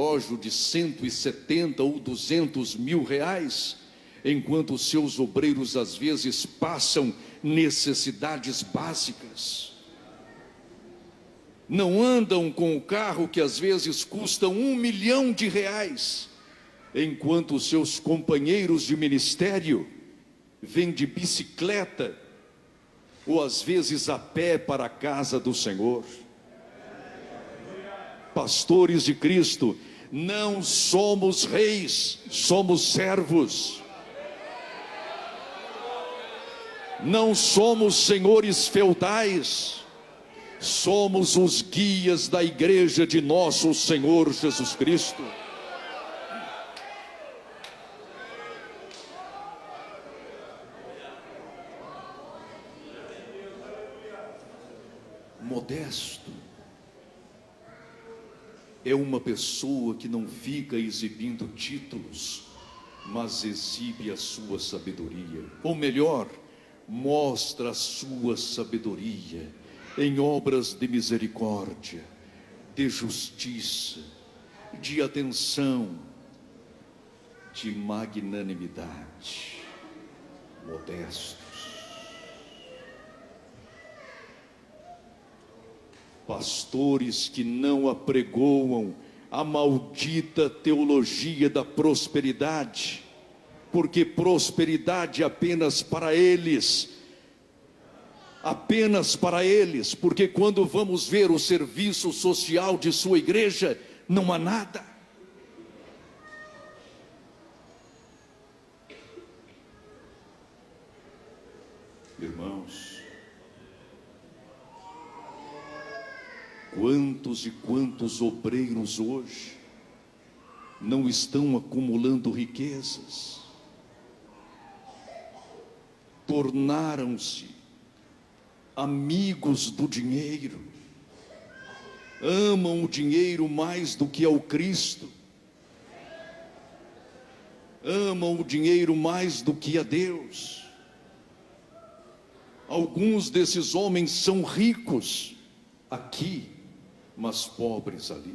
relógio de 170 ou 200 mil reais, enquanto os seus obreiros às vezes passam necessidades básicas. Não andam com o carro que às vezes custa R$1 milhão, enquanto os seus companheiros de ministério vêm de bicicleta ou às vezes a pé para a casa do Senhor. Pastores de Cristo, não somos reis, somos servos. Não somos senhores feudais, somos os guias da igreja de nosso Senhor Jesus Cristo. Modesto é uma pessoa que não fica exibindo títulos, mas exibe a sua sabedoria. Ou melhor, mostra a sua sabedoria em obras de misericórdia, de justiça, de atenção, de magnanimidade. Modestos. Pastores que não apregoam a maldita teologia da prosperidade, porque prosperidade apenas para eles, porque quando vamos ver o serviço social de sua igreja, não há nada. Irmãos, quantos e quantos obreiros hoje não estão acumulando riquezas, tornaram-se amigos do dinheiro, amam o dinheiro mais do que ao Cristo, amam o dinheiro mais do que a Deus. Alguns desses homens são ricos aqui, mas pobres ali.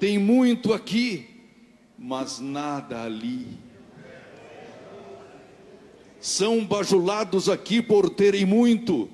Tem muito aqui, mas nada ali. São bajulados aqui por terem muito,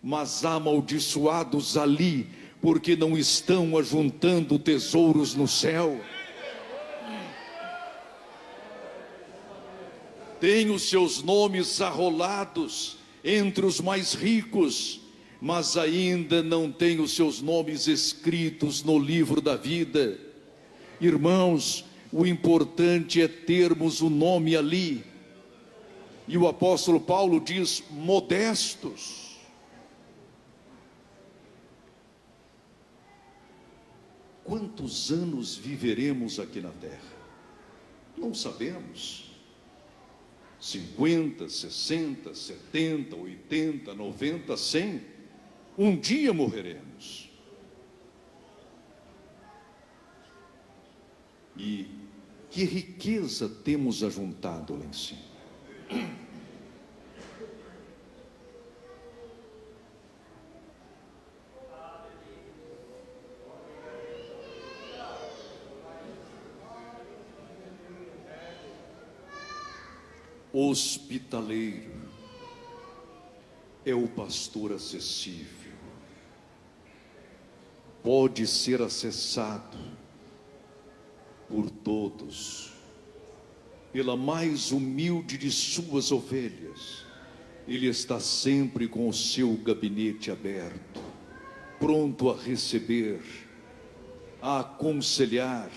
mas amaldiçoados ali, porque não estão ajuntando tesouros no céu. Tem os seus nomes arrolados entre os mais ricos, mas ainda não tem os seus nomes escritos no livro da vida. Irmãos, o importante é termos o nome ali. E o apóstolo Paulo diz: modestos. Quantos anos viveremos aqui na terra? Não sabemos. 50, 60, 70, 80, 90, 100. Um dia morreremos. E que riqueza temos ajuntado lá em cima? Hospitaleiro é o pastor acessível, pode ser acessado por todos, pela mais humilde de suas ovelhas. Ele está sempre com o seu gabinete aberto, pronto a receber, a aconselhar,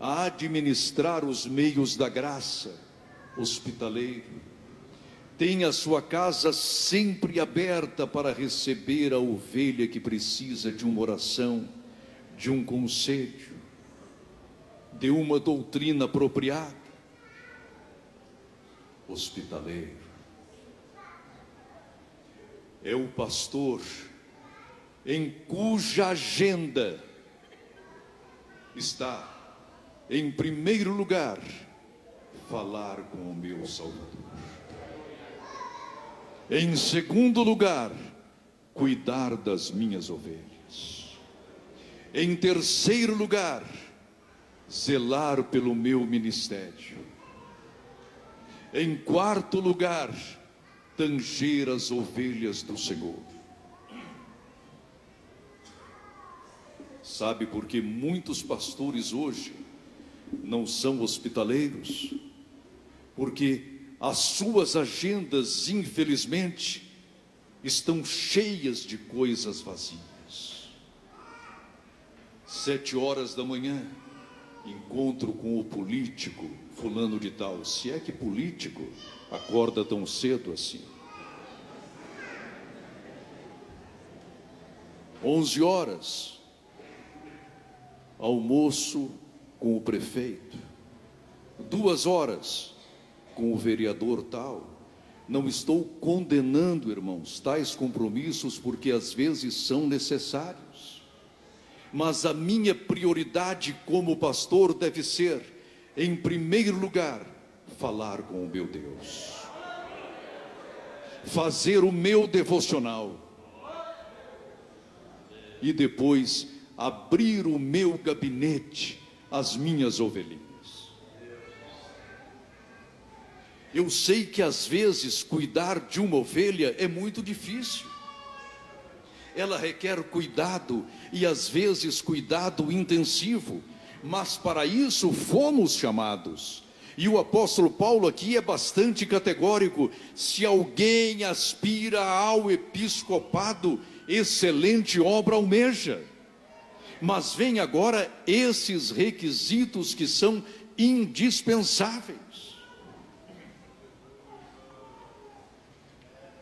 a administrar os meios da graça. Hospitaleiro tem a sua casa sempre aberta para receber a ovelha que precisa de uma oração, de um conselho, de uma doutrina apropriada. Hospitaleiro é o pastor em cuja agenda está, em primeiro lugar, falar com o meu Salvador. Em segundo lugar, cuidar das minhas ovelhas. Em terceiro lugar, zelar pelo meu ministério. Em quarto lugar, tanger as ovelhas do Senhor. Sabe por que muitos pastores hoje não são hospitaleiros? Porque as suas agendas, infelizmente, estão cheias de coisas vazias. 7h da manhã, encontro com o político fulano de tal. Se é que político acorda tão cedo assim. 11h, almoço com o prefeito. 2h com o vereador tal. Não estou condenando, irmãos, tais compromissos, porque às vezes são necessários. Mas a minha prioridade como pastor deve ser, em primeiro lugar, falar com o meu Deus, fazer o meu devocional, e depois abrir o meu gabinete às minhas ovelhinhas. Eu sei que às vezes cuidar de uma ovelha é muito difícil. Ela requer cuidado, e às vezes cuidado intensivo, mas para isso fomos chamados. E o apóstolo Paulo aqui é bastante categórico: se alguém aspira ao episcopado, excelente obra almeja. Mas vem agora esses requisitos que são indispensáveis.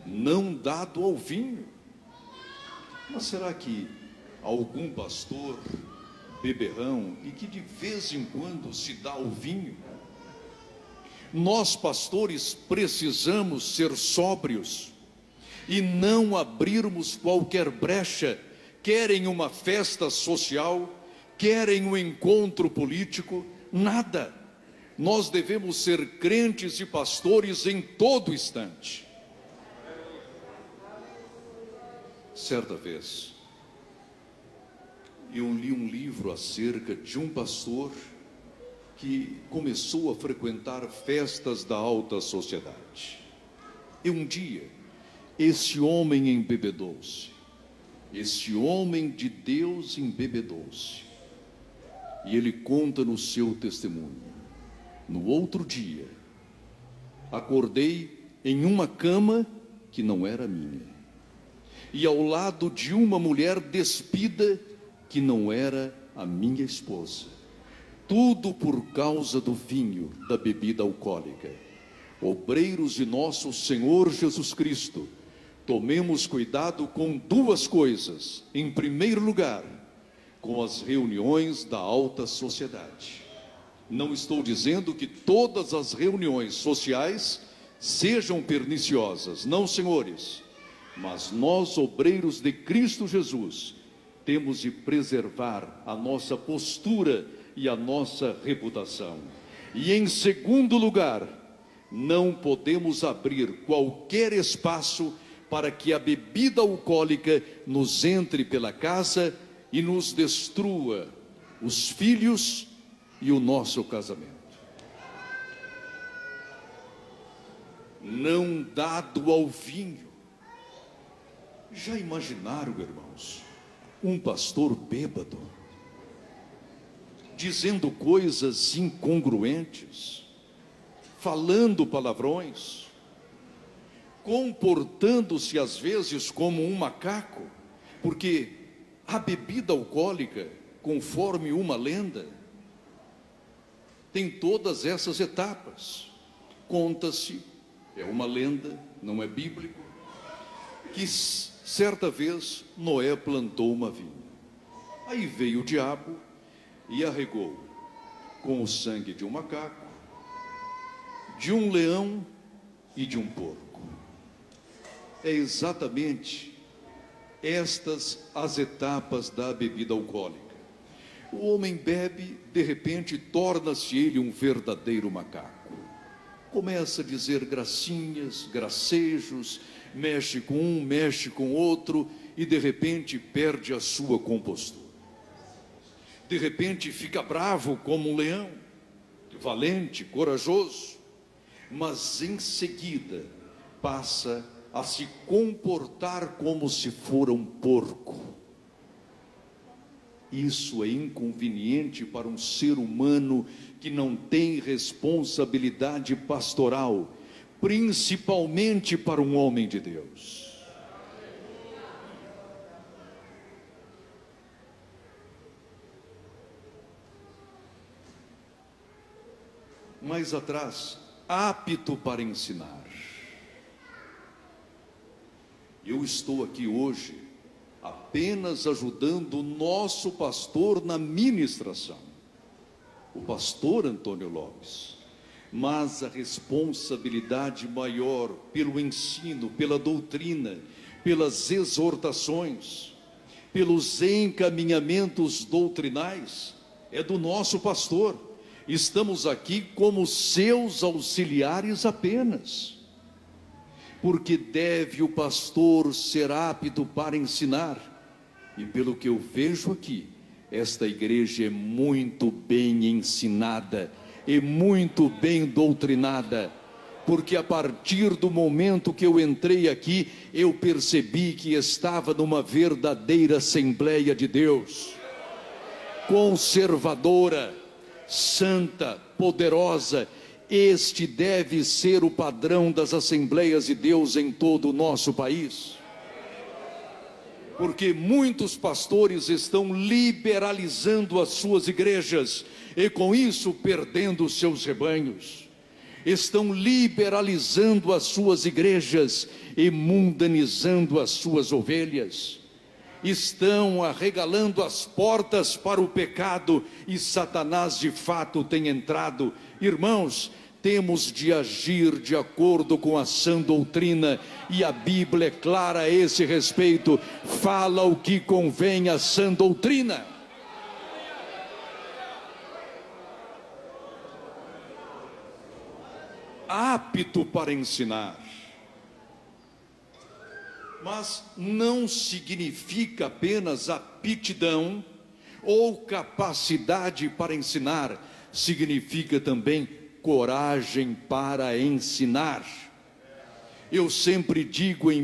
Não dado ao vinho. Mas será que algum pastor beberrão e que de vez em quando se dá ao vinho? Nós pastores precisamos ser sóbrios e não abrirmos qualquer brecha. Querem uma festa social, querem um encontro político, nada. Nós devemos ser crentes e pastores em todo instante. Certa vez, eu li um livro acerca de um pastor que começou a frequentar festas da alta sociedade. E um dia, esse homem embebedou-se. Esse homem de Deus embebedou-se. E ele conta no seu testemunho: no outro dia, acordei em uma cama que não era minha, e ao lado de uma mulher despida que não era a minha esposa. Tudo por causa do vinho, da bebida alcoólica. Obreiros de nosso Senhor Jesus Cristo, tomemos cuidado com duas coisas. Em primeiro lugar, com as reuniões da alta sociedade. Não estou dizendo que todas as reuniões sociais sejam perniciosas, não, senhores. Mas nós, obreiros de Cristo Jesus, temos de preservar a nossa postura e a nossa reputação. E em segundo lugar, não podemos abrir qualquer espaço para que a bebida alcoólica nos entre pela casa e nos destrua os filhos e o nosso casamento. Não dado ao vinho. Já imaginaram, irmãos, um pastor bêbado, dizendo coisas incongruentes, falando palavrões, comportando-se às vezes como um macaco? Porque a bebida alcoólica, conforme uma lenda, tem todas essas etapas. Conta-se, é uma lenda, não é bíblico, que certa vez Noé plantou uma vinha. Aí veio o diabo e arregou com o sangue de um macaco, de um leão e de um porco. É exatamente estas as etapas da bebida alcoólica. O homem bebe, de repente torna-se ele um verdadeiro macaco. Começa a dizer gracinhas, gracejos, mexe com um, mexe com outro, e de repente perde a sua compostura. De repente fica bravo como um leão, valente, corajoso, mas em seguida passa a se comportar como se for um porco. Isso é inconveniente para um ser humano que não tem responsabilidade pastoral, principalmente para um homem de Deus. Mais atrás, apto para ensinar. Eu estou aqui hoje apenas ajudando o nosso pastor na ministração, o pastor Antônio Lopes, mas a responsabilidade maior pelo ensino, pela doutrina, pelas exortações, pelos encaminhamentos doutrinais, é do nosso pastor. Estamos aqui como seus auxiliares apenas. Porque deve o pastor ser apto para ensinar. E pelo que eu vejo aqui, esta igreja é muito bem ensinada, e muito bem doutrinada. Porque a partir do momento que eu entrei aqui, eu percebi que estava numa verdadeira Assembleia de Deus. Conservadora, santa, poderosa. Este deve ser o padrão das Assembleias de Deus em todo o nosso país. Porque muitos pastores estão liberalizando as suas igrejas e com isso perdendo os seus rebanhos. Estão liberalizando as suas igrejas e mundanizando as suas ovelhas. Estão arregalando as portas para o pecado e Satanás de fato tem entrado. Irmãos, temos de agir de acordo com a sã doutrina, e a Bíblia é clara a esse respeito, fala o que convém à sã doutrina. Apto para ensinar, mas não significa apenas aptidão ou capacidade para ensinar, significa também coragem para ensinar. Eu sempre digo em